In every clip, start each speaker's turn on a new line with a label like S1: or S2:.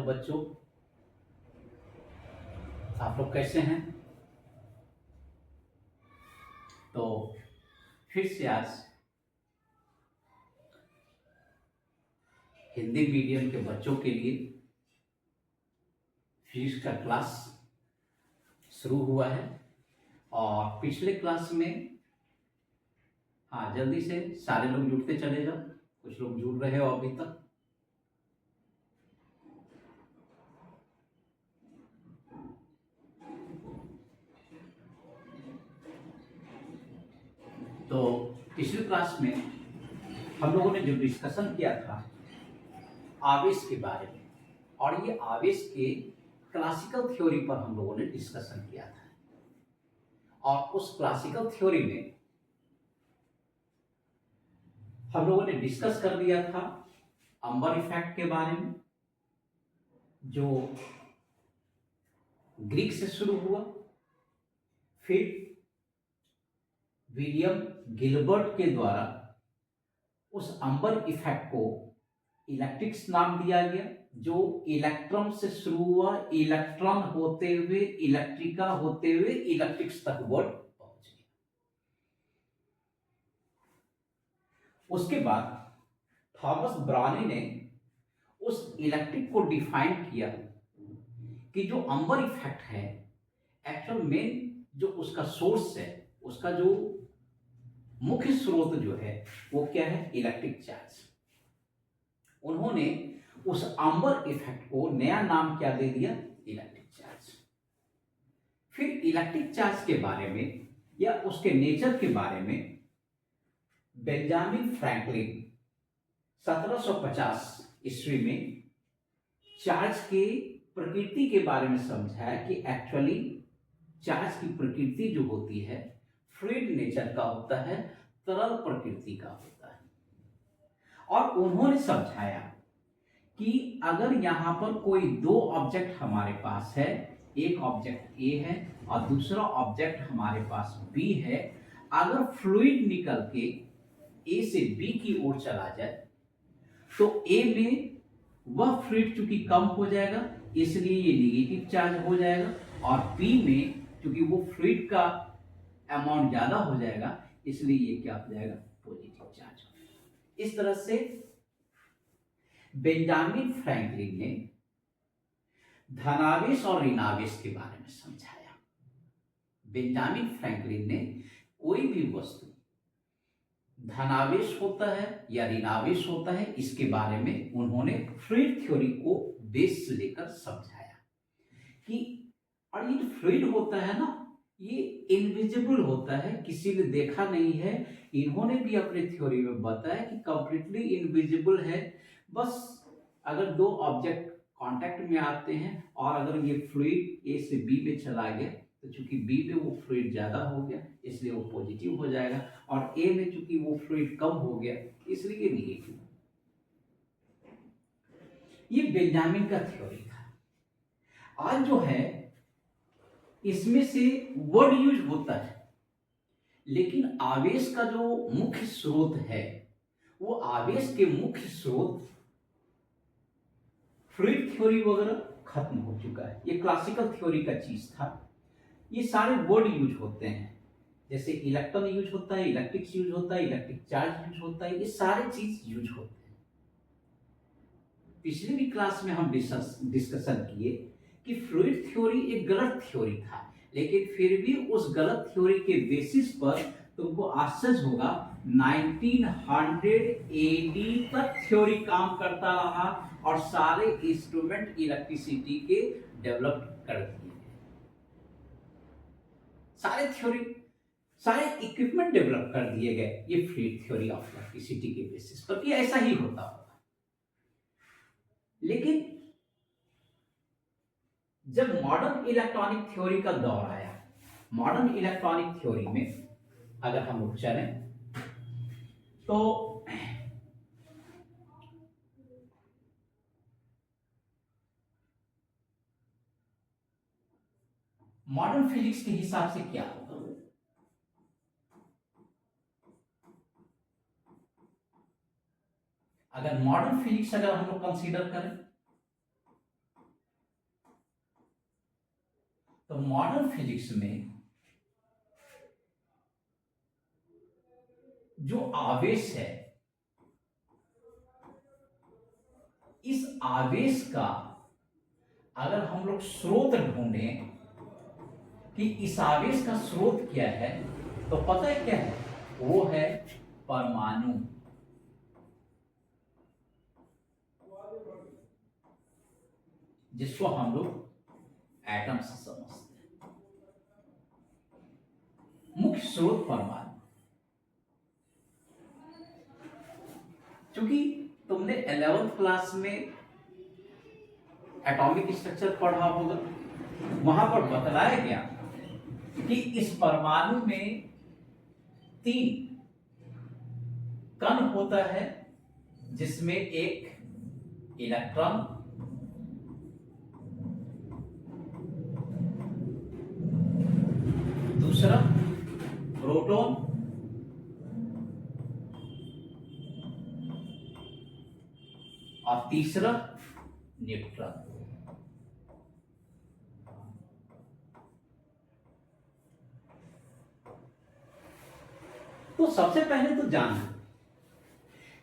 S1: बच्चों, आप लोग कैसे हैं? तो फिर से आज हिंदी मीडियम के बच्चों के लिए फिजिक्स का क्लास शुरू हुआ है। और पिछले क्लास में जल्दी से सारे लोग जुड़ते चले जाओ, कुछ लोग जुड़ रहे हो अभी तक। तो पिछले क्लास में हम लोगों ने जो डिस्कशन किया था आवेश के बारे में, और ये आवेश के क्लासिकल थ्योरी पर हम लोगों ने डिस्कशन किया था। और उस क्लासिकल थ्योरी में हम लोगों ने डिस्कस कर दिया था अम्बर इफेक्ट के बारे में, जो ग्रीक से शुरू हुआ, फिर विलियम गिलबर्ट के द्वारा उस अम्बर इफेक्ट को इलेक्ट्रिक्स नाम दिया गया, जो इलेक्ट्रॉन से शुरू हुआ, इलेक्ट्रॉन होते हुए इलेक्ट्रिका होते हुए इलेक्ट्रिक्स तक वर्ड पहुंच गया। उसके बाद थॉमस ब्राउनी ने उस इलेक्ट्रिक को डिफाइन किया कि जो अम्बर इफेक्ट है, एक्चुअल मेन जो उसका सोर्स है, उसका जो मुख्य स्रोत जो है वो क्या है? Electric charge. उन्होंने उस अम्बर इफेक्ट को नया नाम क्या दे दिया? Electric charge. फिर इलेक्ट्रिक चार्ज के बारे में या उसके नेचर के बारे में बेंजामिन फ्रैंकलिन 1750 ईस्वी में चार्ज के प्रकृति के बारे में समझाया कि एक्चुअली चार्ज की प्रकृति जो होती है फ्लूइड नेचर का होता है, तरल प्रकृति का होता है। और उन्होंने समझाया कि अगर यहां पर कोई दो ऑब्जेक्ट हमारे पास है, एक ऑब्जेक्ट ए है और दूसरा ऑब्जेक्ट हमारे पास बी है, अगर फ्लूइड निकल के ए से बी की ओर चला जाए तो ए में वह फ्लूइड चूंकि कम हो जाएगा इसलिए ये नेगेटिव चार्ज हो जाएगा, और बी में चूंकि वो फ्लूइड का अमाउंट ज्यादा हो जाएगा इसलिए ये क्या हो जाएगा? पॉजिटिव चार्ज हो जाएगा। इस तरह से बेंजामिन फ्रैंकलिन ने धनावेश और ऋणावेश के बारे में समझाया। बेंजामिन फ्रैंकलिन ने कोई भी वस्तु धनावेश होता है या ऋणावेश होता है, इसके बारे में उन्होंने फ्लूइड थ्योरी को बेस लेकर समझाया कि और ये जो फ्लूइड होता है ना, ये इनविजिबल होता है, किसी ने देखा नहीं है। इन्होंने भी अपने थ्योरी में बताया कि कंप्लीटली इनविजिबल है। बस अगर दो ऑब्जेक्ट कांटेक्ट में आते हैं और अगर ये फ्लूइड ए से बी में चला गया तो चूंकि बी में वो फ्लूइड ज्यादा हो गया इसलिए वो पॉजिटिव हो जाएगा, और ए में चूंकि वो फ्लूइड कम हो गया इसलिए ये नेगेटिव। ये बेंजामिन का थ्योरी था। आज जो है इसमें से वर्ड यूज होता है, लेकिन आवेश का जो मुख्य स्रोत है वो आवेश के मुख्य स्रोत फ्लूइड थ्योरी वगैरह खत्म हो चुका है। ये क्लासिकल थ्योरी का चीज था। ये सारे वर्ड यूज होते हैं, जैसे इलेक्ट्रॉन यूज होता है, इलेक्ट्रिक्स यूज होता है, इलेक्ट्रिक चार्ज यूज होता है, ये सारे चीज यूज होते हैं। पिछली भी क्लास में हम डिस्कशन किए कि फ्लूइड थ्योरी एक गलत थ्योरी था, लेकिन फिर भी उस गलत थ्योरी के बेसिस पर तुमको आश्चर्य होगा 1900 एडी तक थ्योरी काम करता रहा और सारे इंस्ट्रूमेंट इलेक्ट्रिसिटी के डेवलप कर दिए, सारे थ्योरी सारे इक्विपमेंट डेवलप कर दिए गए ये फ्लूइड थ्योरी ऑफ इलेक्ट्रिसिटी के बेसिस पर कि ऐसा ही होता होगा। लेकिन जब मॉडर्न इलेक्ट्रॉनिक थ्योरी का दौर आया, मॉडर्न इलेक्ट्रॉनिक थ्योरी में अगर हम लोग चलें तो मॉडर्न फिजिक्स के हिसाब से क्या होगा? अगर मॉडर्न फिजिक्स अगर हम लोग कंसीडर करें तो मॉडर्न फिजिक्स में जो आवेश है, इस आवेश का अगर हम लोग स्रोत ढूंढें कि इस आवेश का स्रोत क्या है, तो पता है क्या है? वो है परमाणु। जिसको हम लोग एटम से समझते हैं। मुख्य स्रोत परमाणु। क्योंकि तुमने 11th क्लास में एटॉमिक स्ट्रक्चर पढ़ा होगा, वहां पर बतलाया गया कि इस परमाणु में 3 कण होता है, जिसमें एक इलेक्ट्रॉन, दूसरा प्रोटॉन और तीसरा न्यूट्रॉन। तो सबसे पहले तो जान लो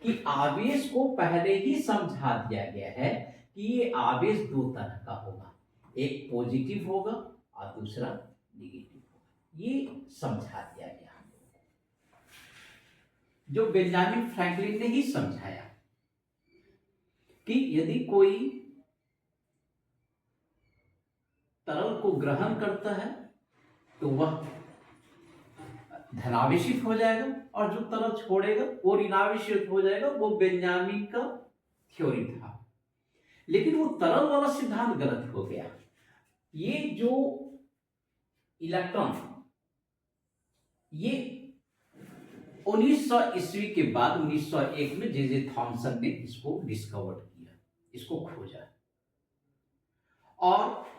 S1: कि आवेश को पहले ही समझा दिया गया है कि ये आवेश 2 तरह का होगा, एक पॉजिटिव होगा और दूसरा नेगेटिव होगा। ये समझा दिया गया, जो बेंजामिन फ्रैंकलिन ने ही समझाया कि यदि कोई तरल को ग्रहण करता है तो वह धनावेशित हो जाएगा, और जो तरल छोड़ेगा वो ऋणावेशित हो जाएगा। वो बेंजामिन का थ्योरी था, लेकिन वो तरल वाला सिद्धांत गलत हो गया। ये जो इलेक्ट्रॉन, ये 1900 ईस्वी के बाद 1901 में जे थॉमसन ने इसको डिस्कवर किया, इसको खोजा। और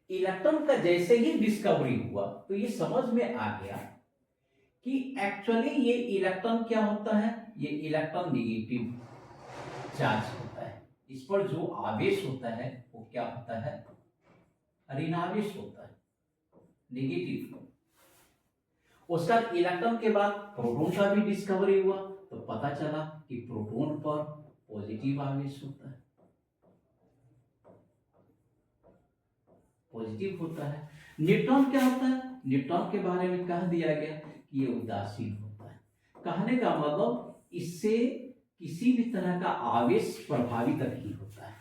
S1: इलेक्ट्रॉन का जैसे ही डिस्कवरी हुआ तो ये समझ में आ गया कि एक्चुअली ये इलेक्ट्रॉन क्या होता है, ये इलेक्ट्रॉन नेगेटिव चार्ज होता है। इस पर जो आवेश होता है वो क्या होता है, ऋणावेश होता है, नेगेटिव। उसका इलेक्ट्रॉन के बाद प्रोटॉन का भी डिस्कवरी हुआ, तो पता चला कि प्रोटॉन पर पॉजिटिव आवेश होता है, पॉजिटिव होता है। न्यूट्रॉन क्या होता है? न्यूट्रॉन के बारे में कह दिया गया कि ये उदासीन होता है। कहने का मतलब इससे किसी भी तरह का आवेश प्रभावित नहीं होता है।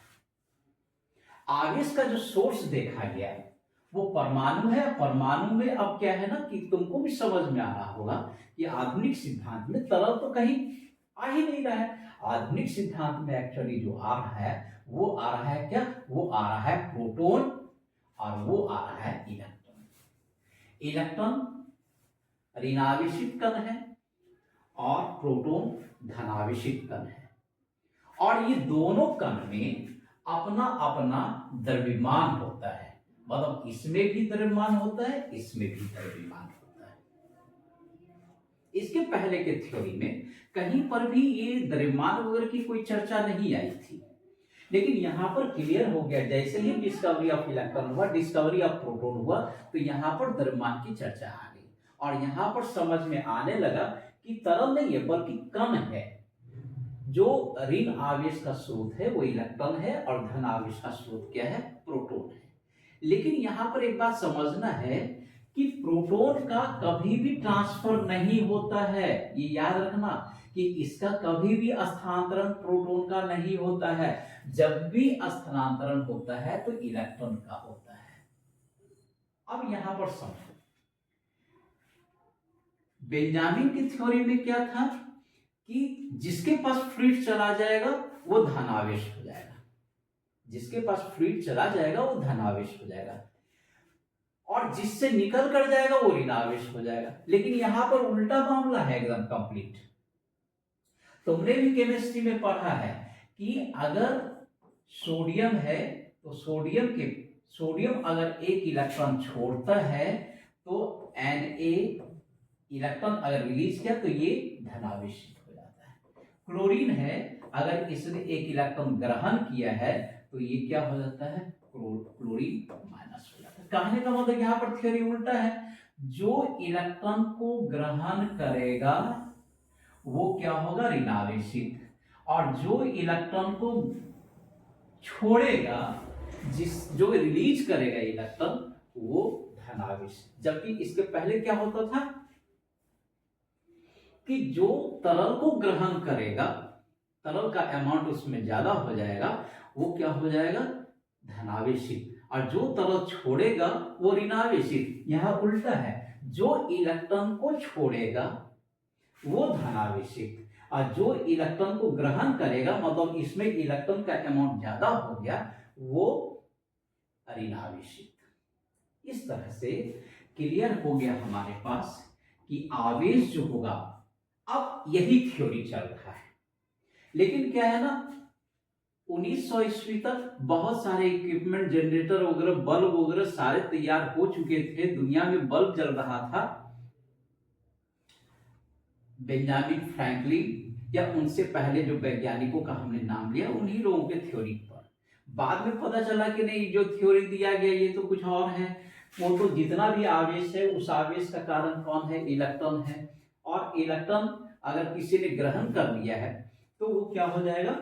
S1: आवेश का जो सोर्स देखा गया वो परमाणु है। परमाणु में अब क्या है ना कि तुमको भी समझ में आ रहा होगा कि आधुनिक सिद्धांत में तरल तो कहीं आ ही नहीं रहा है। आधुनिक सिद्धांत में एक्चुअली जो आ रहा है वो आ रहा है क्या, वो आ रहा है प्रोटॉन और वो आ रहा है इलेक्ट्रॉन। इलेक्ट्रॉन ऋणावेशित कण है और प्रोटॉन धनावेशित कण है, और ये दोनों कण में अपना अपना द्रव्यमान होता है। मतलब इसमें भी द्रव्यमान होता है, इसमें भी द्रव्यमान होता है। इसके पहले के थ्योरी में कहीं पर भी ये द्रव्यमान वगैरह की कोई चर्चा नहीं आई थी, लेकिन यहां पर क्लियर हो गया जैसे ही डिस्कवरी ऑफ इलेक्ट्रॉन हुआ, डिस्कवरी ऑफ प्रोटॉन हुआ, तो यहां पर द्रव्यमान की चर्चा आ गई और यहां पर समझ में आने लगा कि तरल नहीं है बल्कि कण है। जो ऋण आवेश का स्रोत है वो इलेक्ट्रॉन है और धन आवेश का स्रोत क्या है, प्रोटॉन है। लेकिन यहां पर एक बात समझना है कि प्रोटॉन का कभी भी ट्रांसफर नहीं होता है। ये याद रखना कि इसका कभी भी स्थानांतरण प्रोटॉन का नहीं होता है। जब भी स्थानांतरण होता है तो इलेक्ट्रॉन का होता है। अब यहां पर समझो, बेंजामिन की थ्योरी में क्या था कि जिसके पास फ्लूइड चला जाएगा वो धनावेश हो जाएगा, जिसके पास फ्लूइड चला जाएगा वो धनावेश हो जाएगा, और जिससे निकल कर जाएगा वो ऋणावेश हो जाएगा। लेकिन यहां पर उल्टा मामला है एकदम कंप्लीट। तुमने भी केमिस्ट्री में पढ़ा है कि अगर सोडियम है तो सोडियम अगर एक इलेक्ट्रॉन छोड़ता है तो Na इलेक्ट्रॉन अगर रिलीज किया तो ये धनावेशित हो जाता है। क्लोरीन है, अगर इसने एक इलेक्ट्रॉन ग्रहण किया है तो ये क्या हो जाता है, क्लोरीन माइनस। कहने का मतलब यहाँ पर थ्योरी उल्टा है, जो इलेक्ट्रॉन को ग्रहण करेगा वो क्या होगा, ऋणावेशित, और जो इलेक्ट्रॉन को छोड़ेगा, जो रिलीज करेगा इलेक्ट्रॉन, वो धनावेशित। जबकि इसके पहले क्या होता था कि जो तरल को ग्रहण करेगा, तरल का अमाउंट उसमें ज्यादा हो जाएगा, वो क्या हो जाएगा, धनावेशित, और जो तरल छोड़ेगा वो ऋणावेशित। यह उल्टा है, जो इलेक्ट्रॉन को छोड़ेगा वो धनावेशित, और जो इलेक्ट्रॉन को ग्रहण करेगा, मतलब इसमें इलेक्ट्रॉन का अमाउंट ज्यादा हो गया, वो ऋणावेशित। इस तरह से क्लियर हो गया हमारे पास कि आवेश जो होगा, अब यही थ्योरी चल रहा है। लेकिन क्या है ना, 1900 ईस्वी तक बहुत सारे इक्विपमेंट, जनरेटर वगैरह, बल्ब वगैरह सारे तैयार हो चुके थे, दुनिया में बल्ब जल रहा था। बेंजामिन फ्रैंकलिन या उनसे पहले जो वैज्ञानिकों का हमने नाम लिया, उन्हीं लोगों के थ्योरी पर बाद में पता चला कि नहीं, जो थ्योरी दिया गया ये तो कुछ और है। वो तो जितना भी आवेश है, उस आवेश का कारण कौन है, इलेक्ट्रॉन है, और इलेक्ट्रॉन अगर किसी ने ग्रहण कर लिया है तो वो क्या हो जाएगा,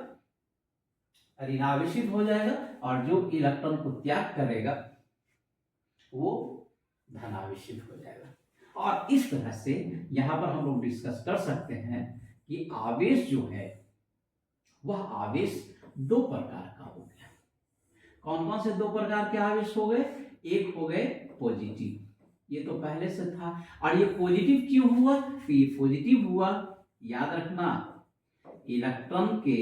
S1: ऋणावेशित हो जाएगा, और जो इलेक्ट्रॉन को त्याग करेगा वो धनावेशित हो जाएगा। और इस तरह से यहां पर हम लोग डिस्कस कर सकते हैं कि आवेश जो है वह आवेश दो प्रकार का हो गया। कौन कौन से दो प्रकार के आवेश हो गए, एक हो गए पॉजिटिव, ये तो पहले से था। और ये पॉजिटिव क्यों हुआ, तो ये पॉजिटिव हुआ, याद रखना, इलेक्ट्रॉन के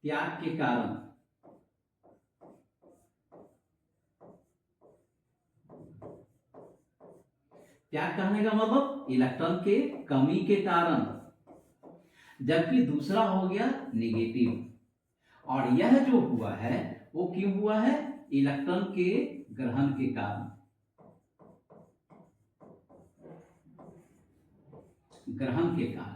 S1: त्याग के कारण, त्याग कहने का मतलब इलेक्ट्रॉन के कमी के कारण, जबकि दूसरा हो गया नेगेटिव। और यह जो हुआ है वो क्यों हुआ है, इलेक्ट्रॉन के ग्रहण के कारण, ग्रहण के कारण।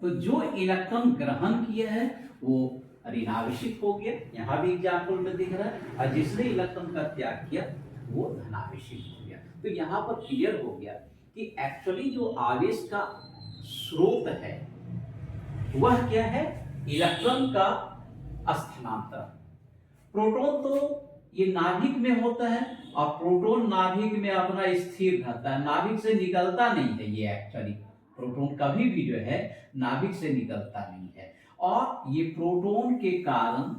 S1: तो जो इलेक्ट्रॉन ग्रहण किया है वो ऋणावेशित हो गया, यहां भी एग्जाम्पल में दिख रहा है, और जिसने इलेक्ट्रॉन का त्याग किया वो धनावेशित हो गया। तो यहां पर क्लियर हो गया कि एक्चुअली जो आवेश का स्रोत है वह क्या है, इलेक्ट्रॉन का स्थानांतरण। प्रोटॉन तो ये नाभिक में होता है, और प्रोटॉन नाभिक में अपना स्थिर रहता है, नाभिक से निकलता नहीं है। ये एक्चुअली प्रोटॉन कभी भी जो है नाभिक से निकलता नहीं है, और ये प्रोटॉन के कारण,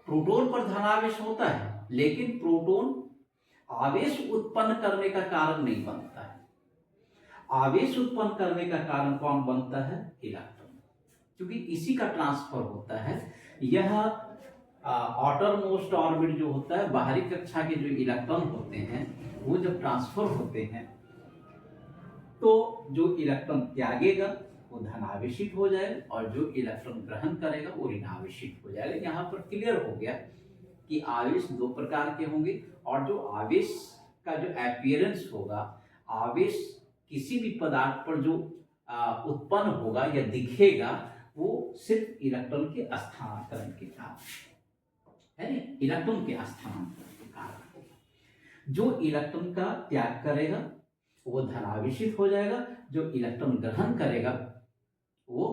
S1: प्रोटॉन पर धनावेश होता है, लेकिन प्रोटॉन आवेश उत्पन्न करने का कारण नहीं बनता है। आवेश उत्पन्न करने का कारण कौन बनता है, इलेक्ट्रॉन, क्योंकि इसी का ट्रांसफर होता है। यह आउटर मोस्ट ऑर्बिट जो होता है, बाहरी कक्षा के जो इलेक्ट्रॉन होते हैं, वो जब ट्रांसफर होते हैं तो जो इलेक्ट्रॉन त्यागेगा वो धनावेशित हो जाएगा, और जो इलेक्ट्रॉन ग्रहण करेगा वो ऋणावेशित हो जाएगा। यहाँ पर क्लियर हो गया कि आवेश दो प्रकार के होंगे, और जो आवेश का जो अपीयरेंस होगा, आवेश किसी भी पदार्थ पर जो उत्पन्न होगा या दिखेगा, वो सिर्फ इलेक्ट्रॉन के स्थानांतरण के कारण है, इलेक्ट्रॉन के स्थानांतरण के कारण होगा। जो इलेक्ट्रॉन का त्याग करेगा वो धनावेशित हो जाएगा, जो इलेक्ट्रॉन ग्रहण करेगा वो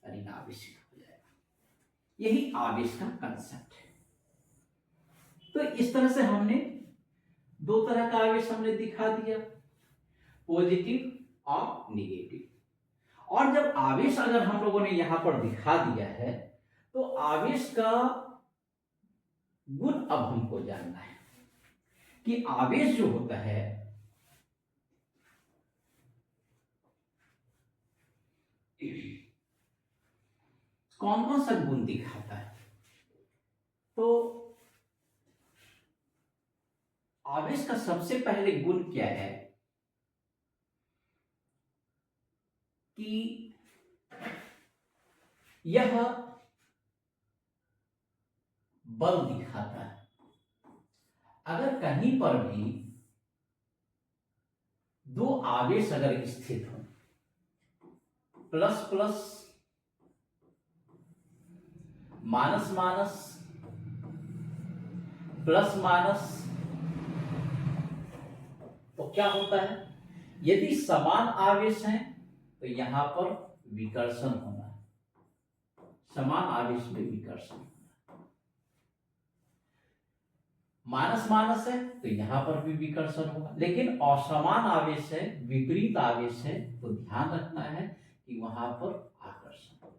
S1: ऋणावेशित हो जाएगा। यही आवेश का कंसेप्ट है। तो इस तरह से हमने दो तरह का आवेश हमने दिखा दिया, पॉजिटिव और नेगेटिव। और जब आवेश अगर हम लोगों ने यहां पर दिखा दिया है, तो आवेश का गुण अब हमको जानना है कि आवेश जो होता है कौन कौन सा गुण दिखाता है। तो आवेश का सबसे पहले गुण क्या है कि यह बल दिखाता है। अगर कहीं पर भी दो आवेश अगर स्थित हो, plus plus minus minus plus minus, तो क्या होता है, यदि समान आवेश हैं तो यहां पर विकर्षण होना है, समान आवेश में विकर्षण, माइनस माइनस है तो यहां पर भी विकर्षण होगा। लेकिन असमान आवेश है, विपरीत आवेश है, तो ध्यान रखना है कि वहां पर आकर्षण होगा।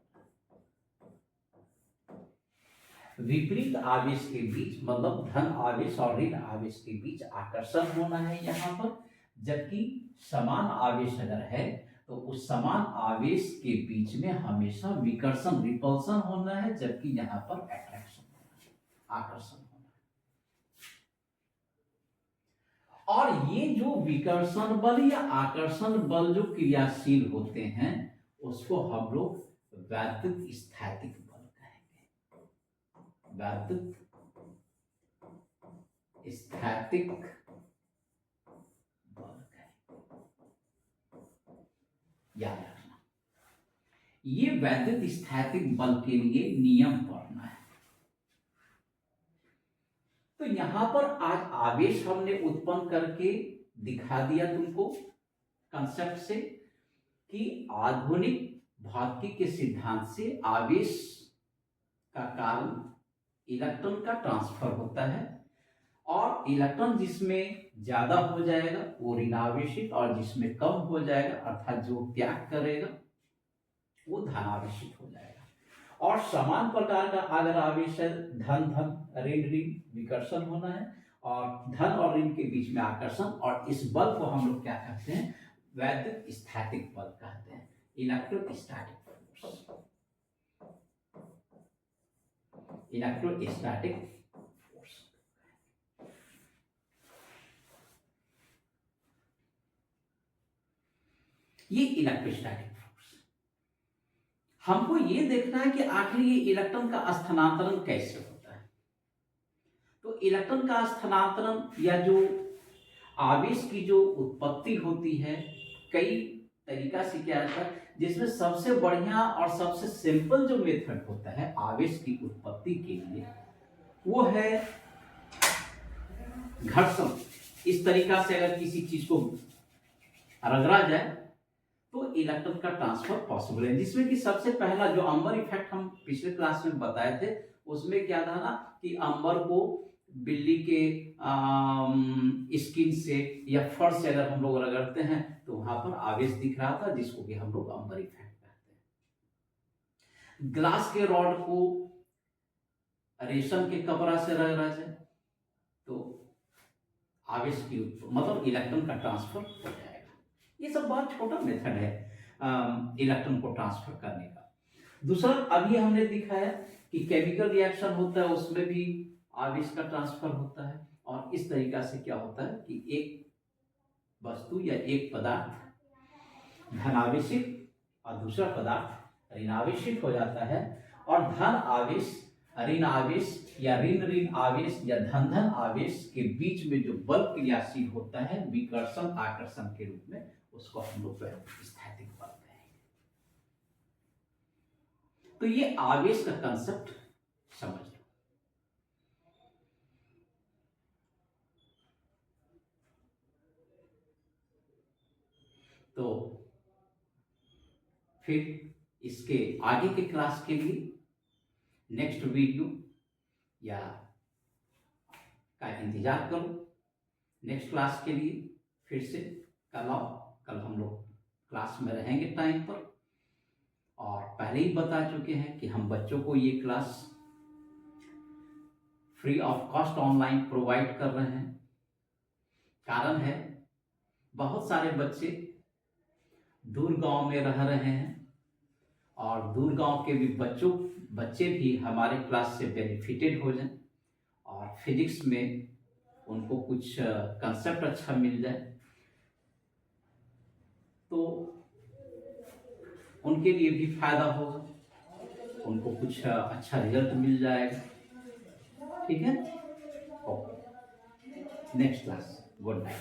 S1: विपरीत आवेश के बीच मतलब धन आवेश और ऋण आवेश के बीच आकर्षण होना है यहां पर, जबकि समान आवेश अगर है तो उस समान आवेश के बीच में हमेशा विकर्षण रिपल्सन होना है, जबकि यहां पर अट्रैक्शन होना है, आकर्षण होना है। और ये जो विकर्षण बल या आकर्षण बल जो क्रियाशील होते हैं उसको हम लोग वैद्युत स्थैतिक बल कहेंगे, वैद्युत स्थैतिक बल कहेंगे। याद रखना, ये वैद्युत स्थैतिक बल के लिए नियम पढ़ना है। तो यहां पर आज आवेश हमने उत्पन्न करके दिखा दिया तुमको कंसेप्ट से कि आधुनिक भौतिकी के सिद्धांत से आवेश का कारण इलेक्ट्रॉन का ट्रांसफर होता है, और इलेक्ट्रॉन जिसमें ज्यादा हो जाएगा वो ऋणावेशित, और जिसमें कम हो जाएगा अर्थात जो त्याग करेगा वो धनावेशित हो जाएगा। और समान प्रकार का अगर आवेश है, धन धन ऋण ऋण विकर्षण होना है, और धन और ऋण के बीच में आकर्षण, और इस बल को हम लोग क्या कहते हैं, वैद्युत स्थैतिक बल कहते हैं, इलेक्ट्रोस्टैटिक फोर्स, इलेक्ट्रोस्टैटिक फोर्स। ये इलेक्ट्रोस्टैटिक फोर्स, हमको ये देखना है कि आखिर ये इलेक्ट्रॉन का स्थानांतरण कैसे होता है। तो इलेक्ट्रॉन का स्थानांतरण या जो आवेश की जो उत्पत्ति होती है कई तरीका से किया जाता है, जिसमें सबसे बढ़िया और सबसे सिंपल जो मेथड होता है आवेश की उत्पत्ति के लिए वो है घर्षण। इस तरीका से अगर किसी चीज को रगड़ा जाए तो इलेक्ट्रॉन का ट्रांसफर पॉसिबल है, जिसमें कि सबसे पहला जो अंबर इफेक्ट हम पिछले क्लास में बताए थे उसमें क्या था ना कि अंबर को बिल्ली के स्किन से या फर से अगर हम लोग रगड़ते हैं तो वहां पर आवेश दिख रहा था, जिसको कि हम लोग अंबर इफेक्ट कहते हैं। ग्लास के रॉड को रेशम के कपड़ा से रगड़ा जाए तो आवेश की मतलब इलेक्ट्रॉन का ट्रांसफर हो जाएगा। ये सब बहुत छोटा मेथड है इलेक्ट्रॉन को ट्रांसफर करने का। दूसरा अभी हमने दिखाया कि केमिकल रिएक्शन होता है उसमें भी आवेश का ट्रांसफर होता है, और इस तरीका से क्या होता है कि एक वस्तु या एक पदार्थ धनावेशित और दूसरा पदार्थ ऋणावेशित हो जाता है, और धन आवेश ऋण आवेश या ऋण ऋण आवेश या धन धन आवेश के बीच में जो बल क्रियाशील होता है विकर्षण आकर्षण के रूप में, उसको हम लोग स्थैतिक बल कहेंगे। तो ये आवेश का कंसेप्ट समझ लो। तो फिर इसके आगे के क्लास के लिए नेक्स्ट वीडियो या का इंतजार करो। नेक्स्ट क्लास के लिए फिर से कल आओ, कल हम लोग क्लास में रहेंगे टाइम पर, और पहले ही बता चुके हैं कि हम बच्चों को ये class free of cost online provide कर रहे हैं। कारण है बहुत सारे बच्चे दूर गांव में रह रहे हैं, और दूर गांव के भी बच्चे भी हमारे क्लास से बेनिफिटेड हो जाएं, और फिजिक्स में उनको कुछ कंसेप्ट अच्छा मिल जाए तो उनके लिए भी फायदा होगा, उनको कुछ अच्छा रिजल्ट मिल जाएगा। ठीक है, okay, next class, good night.